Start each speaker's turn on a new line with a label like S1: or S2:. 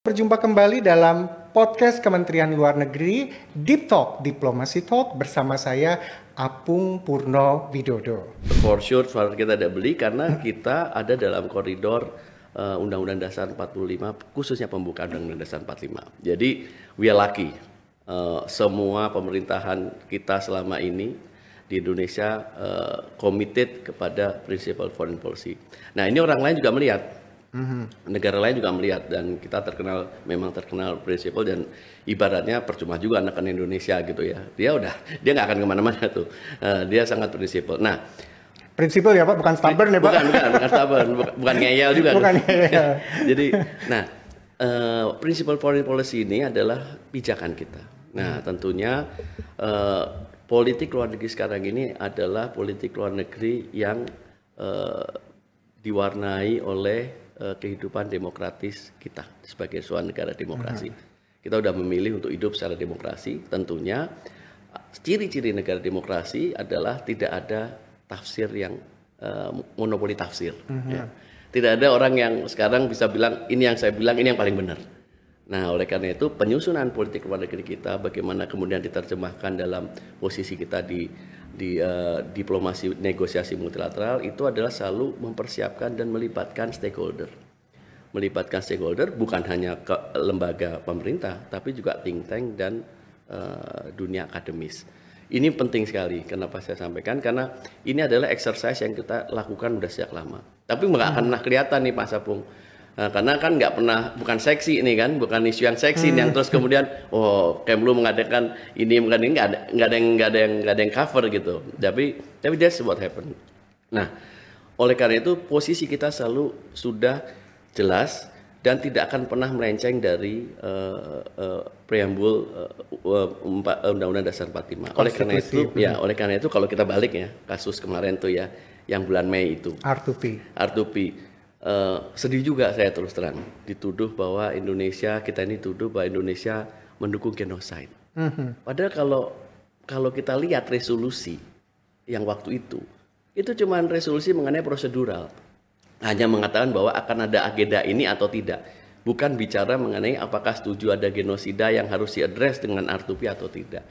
S1: Berjumpa kembali dalam podcast Kementerian Luar Negeri Deep Talk, Diplomacy Talk bersama saya Apung Purno Widodo.
S2: For sure kita tidak beli karena kita ada dalam koridor Undang-Undang Dasar 45, khususnya pembukaan Undang-Undang Dasar 45. Jadi we are lucky. Semua pemerintahan kita selama ini di Indonesia committed kepada principle foreign policy. Nah, ini orang lain juga melihat. Negara lain juga melihat, dan kita memang terkenal prinsipal, dan ibaratnya percuma juga anak Indonesia gitu ya, dia nggak akan kemana-mana tuh, dia sangat prinsipal. Nah,
S1: prinsipal ya Pak, bukan stubborn ya Pak?
S2: Bukan stubborn, bukan ngeyel juga.
S1: Bukan ngeyel.
S2: Jadi, nah, principle foreign policy ini adalah pijakan kita. Nah, tentunya politik luar negeri sekarang ini adalah politik luar negeri yang diwarnai oleh kehidupan demokratis kita sebagai suatu negara demokrasi. Kita sudah memilih untuk hidup secara demokrasi. Tentunya ciri-ciri negara demokrasi adalah tidak ada tafsir yang monopoli tafsir. Ya. Tidak ada orang yang sekarang bisa bilang ini yang saya bilang ini yang paling benar. Nah, oleh karena itu penyusunan politik luar negeri kita, bagaimana kemudian diterjemahkan dalam posisi kita di diplomasi negosiasi multilateral, itu adalah selalu mempersiapkan dan melibatkan stakeholder. Melibatkan stakeholder bukan hanya ke lembaga pemerintah, tapi juga think tank dan dunia akademis. Ini penting sekali. Kenapa saya sampaikan? Karena ini adalah exercise yang kita lakukan sudah sejak lama. Tapi nggak akan pernah kelihatan nih Pak Sapung. Nah, karena kan nggak pernah, bukan seksi ini kan, bukan isu yang seksi yang terus kemudian Kemlu mengadakan ini nggak ada yang cover gitu. Tapi that's what happened. Nah, oleh karena itu posisi kita selalu sudah jelas dan tidak akan pernah melenceng dari preambul Undang-Undang Dasar 45. Oleh karena itu kalau kita balik ya, kasus kemarin tuh ya yang bulan Mei itu R2P. Sedih juga saya terus terang dituduh bahwa kita ini tuduh bahwa Indonesia mendukung genocide. Padahal kalau kita lihat resolusi yang waktu itu cuma resolusi mengenai prosedural, hanya mengatakan bahwa akan ada agenda ini atau tidak, bukan bicara mengenai apakah setuju ada genosida yang harus diadres dengan R2P atau tidak.